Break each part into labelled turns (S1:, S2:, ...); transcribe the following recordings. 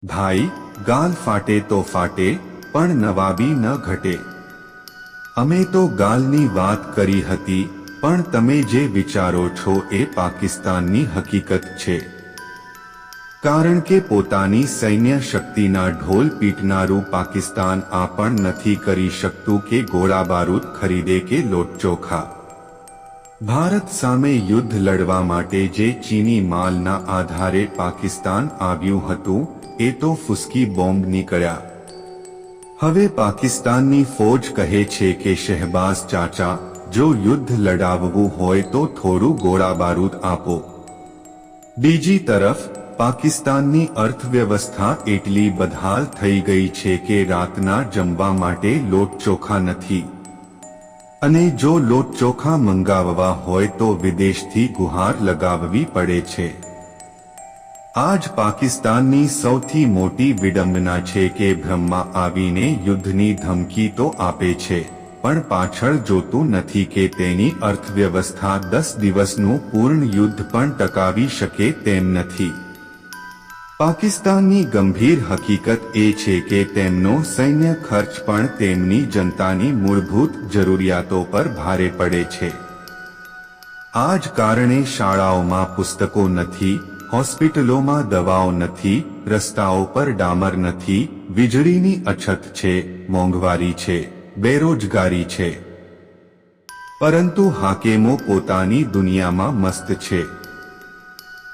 S1: ભાઈ, ગાલ ફાટે તો ફાટે, પણ નવાબી ન ઘટે. અમે તો ગાલની વાત કરી હતી, પણ તમે જે વિચારો છો એ પાકિસ્તાનની હકીકત છે. કારણ કે પોતાની સૈન્ય શક્તિના ઢોલ પીટનારું પાકિસ્તાન આ પણ નથી કરી શકતું કે ગોળાબારૂદ ખરીદે કે લોટચોખા. ભારત સામે યુદ્ધ લડવા માટે જે ચીની માલના આધારે પાકિસ્તાન આવ્યું હતું, એ તો ફૂસકી બોમ્બ નીકળ્યા. હવે પાકિસ્તાનની ફૌજ કહે છે કે શહેબાઝ ચાચા, જો યુદ્ધ લડાવવું હોય તો થોડું ગોળાબારૂદ આપો. બીજી તરફ પાકિસ્તાનની અર્થવ્યવસ્થા એટલી બદહાલ થઈ ગઈ છે કે રાતના જમવા માટે લોટચોખા નથી, અને જો લોટચોખા મંગાવવા હોય તો વિદેશથી ગુહાર લગાવવી પડે છે. આ જ પાકિસ્તાનની સૌથી મોટી વિડંબના છે કે ભ્રમમાં આવીને યુદ્ધની ધમકી તો આપે છે, પણ પાછળ જોતું નથી કે તેની અર્થવ્યવસ્થા 10 દિવસનું પૂર્ણ યુદ્ધ પણ ટકાવી શકે તેમ નથી. પાકિસ્તાનની ગંભીર હકીકત એ છે કે તેમનો સૈન્ય ખર્ચ પણ તેમની જનતાની મૂળભૂત જરૂરિયાતો પર ભારે પડે છે. આ જ કારણે શાળાઓમાં પુસ્તકો નથી, હોસ્પિટલોમાં દવાઓ નથી, રસ્તાઓ પર ડામર નથી, વીજળીની અછત છે, મોંઘવારી છે, બેરોજગારી છે. પરંતુ હાકેમો પોતાની દુનિયામાં મસ્ત છે.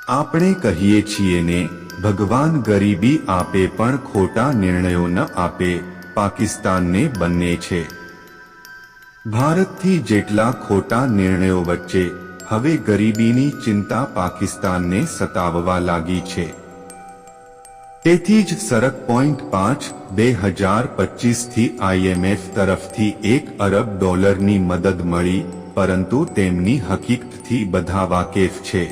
S1: આપણે કહીએ છીએ ને, ભગવાન ગરીબી આપે પણ ખોટા નિર્ણયો ન આપે. પાકિસ્તાનને બંને છે. ભારતથી જેટલા ખોટા નિર્ણયો વચ્ચે હવે ગરીબીની ચિંતા પાકિસ્તાનને સતાવવા લાગી છે. તેથી જ સરક.5 2025થી IMF તરફથી $1 અરબ ની મદદ મળી, પરંતુ તેમની હકીકતથી બધા વાકેફ છે.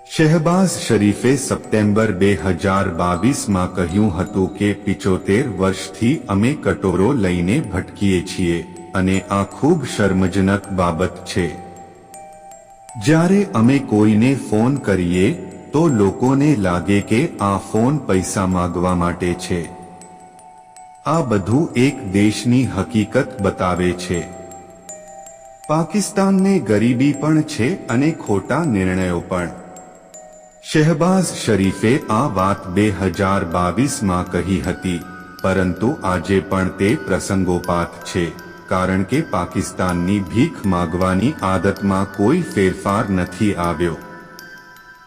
S1: શહેબાઝ શરીફે સપ્ટેમ્બર 2022માં કહ્યું હતું કે 75 વર્ષથી અમે કટોરો લઈને ભટકીએ છીએ, અને આ ખૂબ શર્મજનક બાબત છે. જ્યારે અમે કોઈને ફોન કરીએ તો લોકોને લાગે કે આ ફોન પૈસા માંગવા માટે છે. આ બધું એક દેશની હકીકત બતાવે છે. પાકિસ્તાનને ગરીબી પણ છે અને ખોટા નિર્ણયો પણ. શહેબાઝ શરીફે આ વાત 2022માં કહી હતી, પરંતુ આજે પણ તે પ્રસંગોપાત છે, કારણ કે પાકિસ્તાનની ભીખ માગવાની આદતમાં કોઈ ફેરફાર નથી આવ્યો.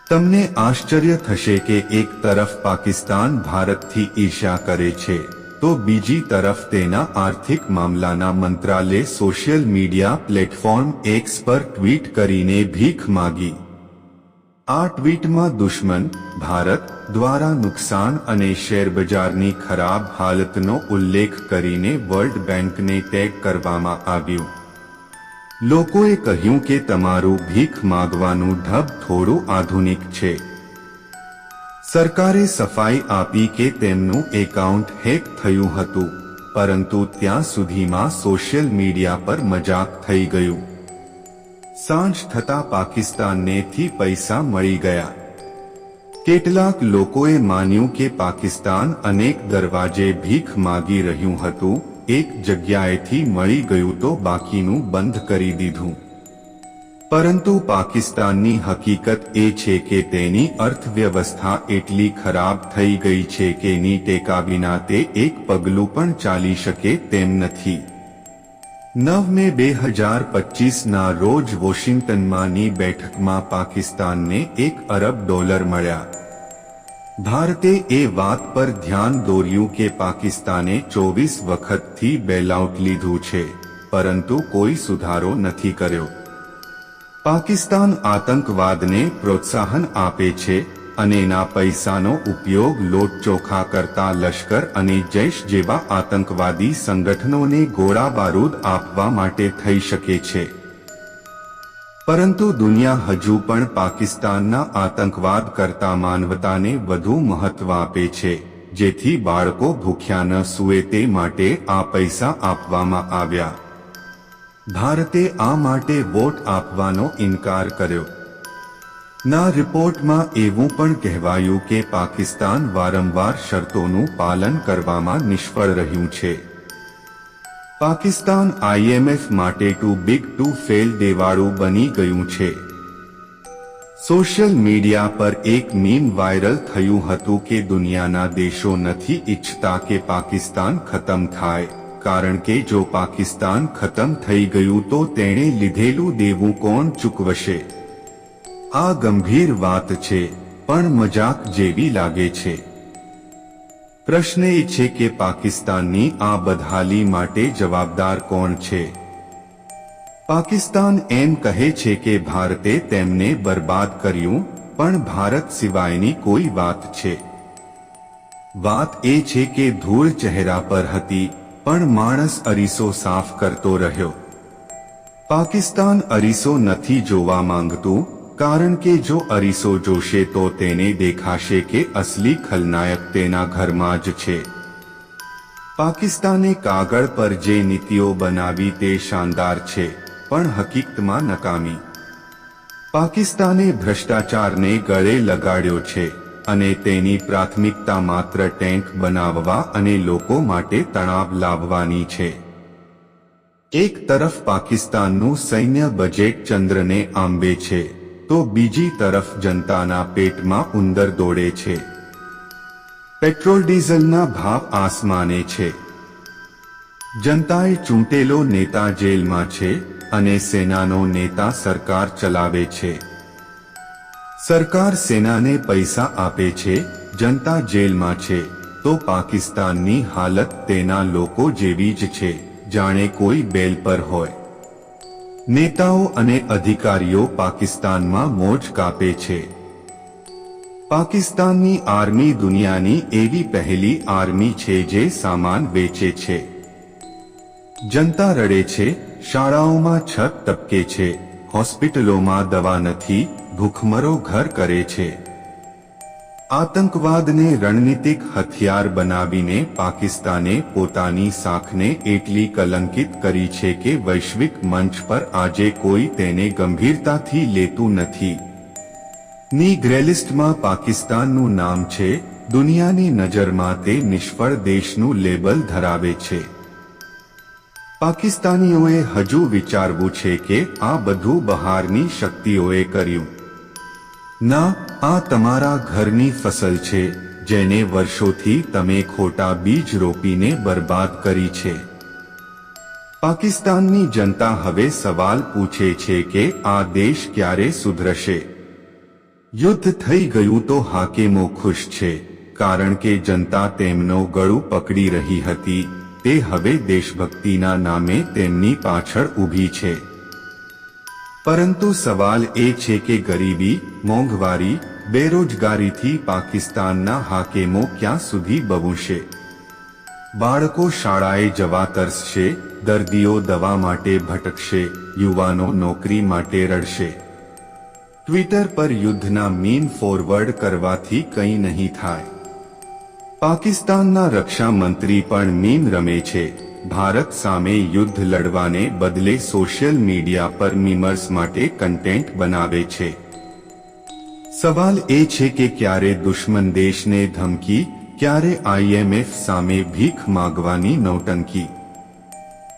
S1: તમને આશ્ચર્ય થશે કે એક તરફ પાકિસ્તાન ભારતથી ઈર્ષ્યા કરે છે, તો બીજી તરફ તેના આર્થિક મામલાના મંત્રાલય સોશિયલ મીડિયા પ્લેટફોર્મ એક્સ પર ટ્વીટ કરીને ભીખ માગી. આ ટ્વીટમાં દુશ્મન ભારત દ્વારા નુકસાન અને શેરબજારની ખરાબ હાલતનો ઉલ્લેખ કરીને વર્લ્ડ બેંકને ટેગ કરવામાં આવ્યું. લોકોએ કહ્યું કે તમારું ભીખ માગવાનું ઢબ થોડું આધુનિક છે. સરકારે સફાઈ આપી કે તેમનું એકાઉન્ટ હેક થયું હતું, પરંતુ ત્યાં સુધીમાં સોશિયલ મીડિયા પર મજાક થઈ ગયું. સાંજ થતા પાકિસ્તાનનેથી પૈસા મળી ગયા. કેટલાક લોકોએ માન્યું કે પાકિસ્તાન અનેક દરવાજે ભીખ માગી રહ્યું હતું, એક જગ્યાએથી મળી ગયું તો બાકીનું બંધ કરી દીધું. પરંતુ પાકિસ્તાનની હકીકત એ છે કે તેની અર્થવ્યવસ્થા એટલી ખરાબ થઈ ગઈ છે કે ની ટેકા વિના તે એક પગલું પણ ચાલી શકે તેમ નથી. 9 મે 2025ના રોજ વોશિંગ્ટનમાંની બેઠકમાં પાકિસ્તાનને $1 અરબ મળ્યા. ભારતે એ વાત પર ધ્યાન દોર્યું કે પાકિસ્તાને 24 વખતથી બેલઆઉટ લીધું છે, પરંતુ કોઈ સુધારો નથી કર્યો. પાકિસ્તાન આતંકવાદને પ્રોત્સાહન આપે છે, અને એના પૈસાનો ઉપયોગ લોટચોખા કરતા લશ્કર અને જૈશ જેવા આતંકવાદી સંગઠનોને ગોળાબારૂદ આપવા માટે થઈ શકે છે. પરંતુ દુનિયા હજુ પણ પાકિસ્તાનના આતંકવાદ કરતા માનવતાને વધુ મહત્વ આપે છે, જેથી બાળકો ભૂખ્યા ન સૂવે તે માટે આ પૈસા આપવામાં આવ્યા. ભારતે આ માટે વોટ આપવાનો ઇનકાર કર્યો. ના રિપોર્ટમાં એવું પણ કહેવાયું કે પાકિસ્તાન વારંવાર શરતોનું પાલન કરવામાં નિષ્ફળ રહ્યું છે. પાકિસ્તાન IMF માટે ટુ બિગ ટુ ફેલ દેવાળું બની ગયું છે. સોશિયલ મીડિયા પર એક મીમ વાયરલ થયું હતું કે દુનિયાના દેશો નથી ઈચ્છતા કે પાકિસ્તાન ખતમ થાય, કારણ કે જો પાકિસ્તાન ખતમ થઈ ગયું તો તેણે લીધેલું દેવું કોણ ચૂકવશે? આ ગંભીર વાત છે, પણ મજાક જેવી લાગે છે. પ્રશ્ન એ છે કે પાકિસ્તાનની આ બદહાલી માટે જવાબદાર કોણ છે? પાકિસ્તાન એમ કહે છે કે ભારતે તેમને બરબાદ કર્યું, પણ ભારત સિવાયની કોઈ વાત છે. વાત એ છે કે ધૂળ ચહેરા પર હતી, પણ માણસ અરીસો સાફ કરતો રહ્યો. પાકિસ્તાન અરીસો નથી જોવા માંગતું, કારણ કે જો અરીસો જોશે તો તેને દેખાશે કે અસલી ખલનાયક તેના ઘરમાં જ છે. પાકિસ્તાને કાગળ પર જે નીતિઓ બનાવી તે શાનદાર છે, પણ હકીકતમાં નકામી. પાકિસ્તાને ભ્રષ્ટાચારને ગળે લગાડ્યો છે, અને તેની પ્રાથમિકતા માત્ર ટેન્ક બનાવવા અને લોકો માટે તણાવ લાવવાની છે. એક તરફ પાકિસ્તાનનું સૈન્ય બજેટ ચંદ્રને આંબે છે, તો બીજી તરફ જનતાના પેટમાં ઉંદર દોડે છે. પેટ્રોલ ડીઝલના ભાવ આસમાને છે. જનતાએ ચૂંટેલો નેતા જેલમાં છે, અને સેનાનો નેતા સરકાર ચલાવે છે. સરકાર સેનાને પૈસા આપે છે, જનતા જેલમાં છે, તો પાકિસ્તાનની હાલત તેના લોકો જેવી જ છે, જાણે કોઈ બેલ પર હોય. નેતાઓ અને અધિકારીઓ પાકિસ્તાનમાં મોજ કાપે છે. પાકિસ્તાનની આર્મી દુનિયાની એવી પહેલી આર્મી છે જે સામાન વેચે છે. જનતા રડે છે, શાળાઓમાં છત ટપકે છે, હોસ્પિટલોમાં દવા નથી, ભૂખમરો ઘર કરે છે. આતંકવાદને રણનીતિક હથિયાર બનાવીને પાકિસ્તાને પોતાની સાખને એટલી કલંકિત કરી છે કે વૈશ્વિક મંચ પર આજે કોઈ તેને ગંભીરતાથી લેતું નથી. ની ગ્રેલિસ્ટમાં પાકિસ્તાનનું નામ છે, દુનિયાની નજરમાં તે નિષ્ફળ દેશનું લેબલ ધરાવે છે. પાકિસ્તાનીઓએ હજુ વિચારવું છે કે આ બધું બહારની શક્તિઓએ કર્યું. ના, આ તમારા ઘરની ફસલ છે, જેને વર્ષોથી તમે ખોટા બીજ રોપીને બરબાદ કરી છે. પાકિસ્તાનની જનતા હવે સવાલ પૂછે છે કે આ દેશ ક્યારે સુધરશે? યુદ્ધ થઈ ગયું તો હાકેમો ખુશ છે, કારણ કે જનતા તેમનો ગળું પકડી રહી હતી, તે હવે દેશભક્તિના નામે તેમની પાછળ ઊભી છે. પરંતુ સવાલ એ છે કે ગરીબી, મોંઘવારી, બેરોજગારીથી પાકિસ્તાનના હાકેમો ક્યાં સુધી બબૂશે? બાળકો શાળાએ જવા તરસશે, દર્દીઓ દવા માટે ભટકશે, યુવાનો નોકરી માટે રડશે. ટ્વિટર પર યુદ્ધના મીમ ફોરવર્ડ કરવાથી કંઈ નહીં થાય. પાકિસ્તાનના રક્ષા મંત્રી પણ મીમ રમે છે. ભારત સામે યુદ્ધ લડવાને બદલે સોશિયલ મીડિયા પર મીમર્સ માટે કન્ટેન્ટ બનાવે છે. સવાલ એ છે કે ક્યારે દુશ્મન દેશને ધમકી, ક્યારે IMF સામે ભીખ માગવાની નૌટંકી?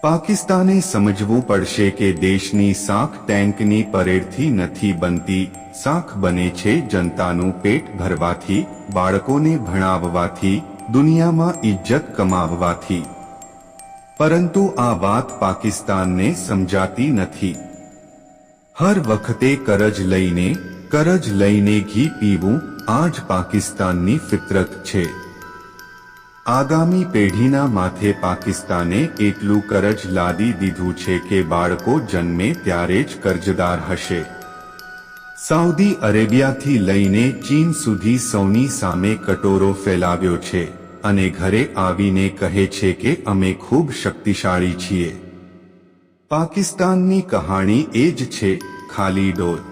S1: પાકિસ્તાને સમજવું પડશે કે દેશની સાખ ટેન્કની પરેડથી નથી બનતી, સાખ બને છે જનતાનું પેટ ભરવાથી, બાળકોને ભણાવવાથી, દુનિયામાં ઇજ્જત કમાવવાથી. પરંતુ આ વાત પાકિસ્તાનને સમજાતી નથી. હર વખતે કરજ લઈને ઘી પીવું, આ જ પાકિસ્તાનની ફિતરત છે. આગામી પેઢીના માથે પાકિસ્તાને એટલું કરજ લાદી દીધું છે કે બાળકો જન્મે ત્યારે જ કર્જદાર હશે. સાઉદી અરેબિયાથી લઈને ચીન સુધી સૌની સામે કટોરો ફેલાવ્યો છે, અને ઘરે આવીને કહે છે કે અમે ખૂબ શક્તિશાળી છીએ. પાકિસ્તાનની કહાણી એ જ છે, ખાલી ડોલ.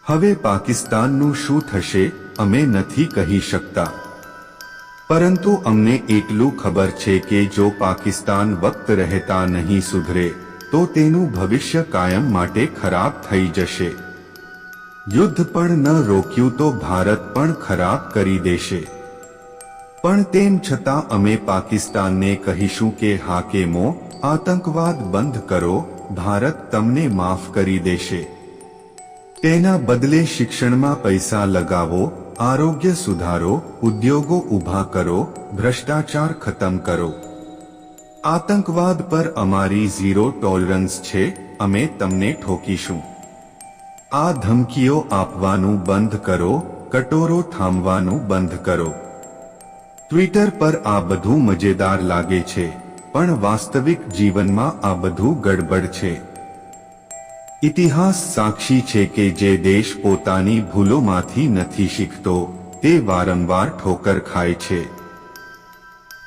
S1: હવે પાકિસ્તાનનું શું થશે, અમે નથી કહી શકતા. પરંતુ અમને એટલું ખબર છે કે જો પાકિસ્તાન વખત રહેતા નહીં સુધરે, તો તેનું ભવિષ્ય કાયમ માટે ખરાબ થઈ જશે. યુદ્ધ પણ ન રોક્યું તો ભારત પણ ખરાબ કરી દેશે. પણ તેમ છતાં અમે પાકિસ્તાનને કહીશું કે હાકેમો, આતંકવાદ બંધ કરો, ભારત તમને માફ કરી દેશે. તેના બદલે શિક્ષણમાં પૈસા લગાવો, આરોગ્ય સુધારો, ઉદ્યોગો ઊભા કરો, ભ્રષ્ટાચાર ખતમ કરો. આતંકવાદ પર અમારી ઝીરો ટોલરન્સ છે, અમે તમને ઠોકીશું. આ ધમકીઓ આપવાનું બંધ કરો, કટોરો થામવાનું બંધ કરો. ટ્વિટર પર આ બધું મજેદાર લાગે છે, પણ વાસ્તવિક જીવનમાં આ બધું ગડબડ છે. ઇતિહાસ સાક્ષી છે કે જે દેશ પોતાની ભૂલોમાંથી નથી શીખતો, તે વારંવાર ઠોકર ખાય છે.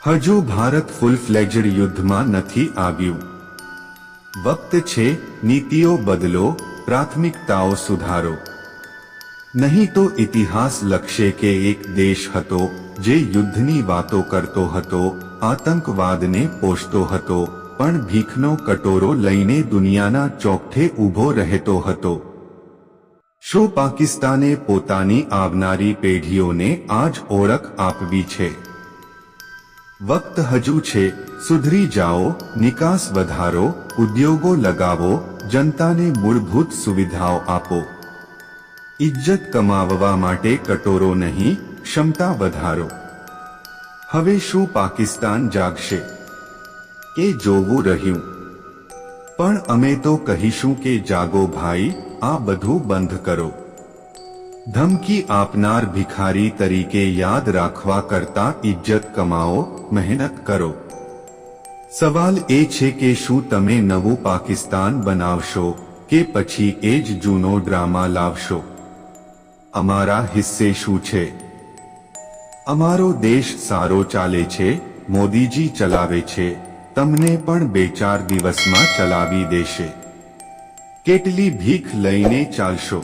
S1: હજુ ભારત ફૂલ ફ્લેજડ યુદ્ધમાં નથી આવ્યું. વક્ત છે, નીતિઓ બદલો, પ્રાથમિકતાઓ સુધારો. નહીં તો ઇતિહાસ લખશે કે એક દેશ હતો જે યુદ્ધની વાતો કરતો હતો, આતંકવાદને પોષતો હતો, પણ ભીખનો કટોરો લઈને દુનિયાના ચોકઠે ઊભો રહેતો હતો. શું પાકિસ્તાને પોતાની આવનારી પેઢીઓને આ જ ઓળખ આપવી છે? વક્ત હજુ છે, સુધરી જાઓ, નિકાસ વધારો, ઉદ્યોગો લગાવો, જનતાને મૂળભૂત સુવિધાઓ આપો. ઇજ્જત કમાવવા માટે કટોરો નહીં, ક્ષમતા વધારો. હવે શું પાકિસ્તાન જાગશે? એ જોવું રહ્યું. પણ અમે તો કહીશું કે જાગો ભાઈ, આ બધું બંધ કરો. ધમકી આપનાર ભિખારી તરીકે યાદ રાખવા કરતા ઇજ્જત કમાઓ, મહેનત કરો. સવાલ એ છે કે શું તમે નવું પાકિસ્તાન બનાવશો કે પછી એ જ જૂનો ડ્રામા લાવશો? અમારા હિસ્સે શું છે? અમારો દેશ સારો ચાલે છે, મોદીજી ચલાવે છે, તમને પણ 2-4 દિવસમાં ચલાવી દેશે. કેટલી ભીખ લઈને ચાલશો?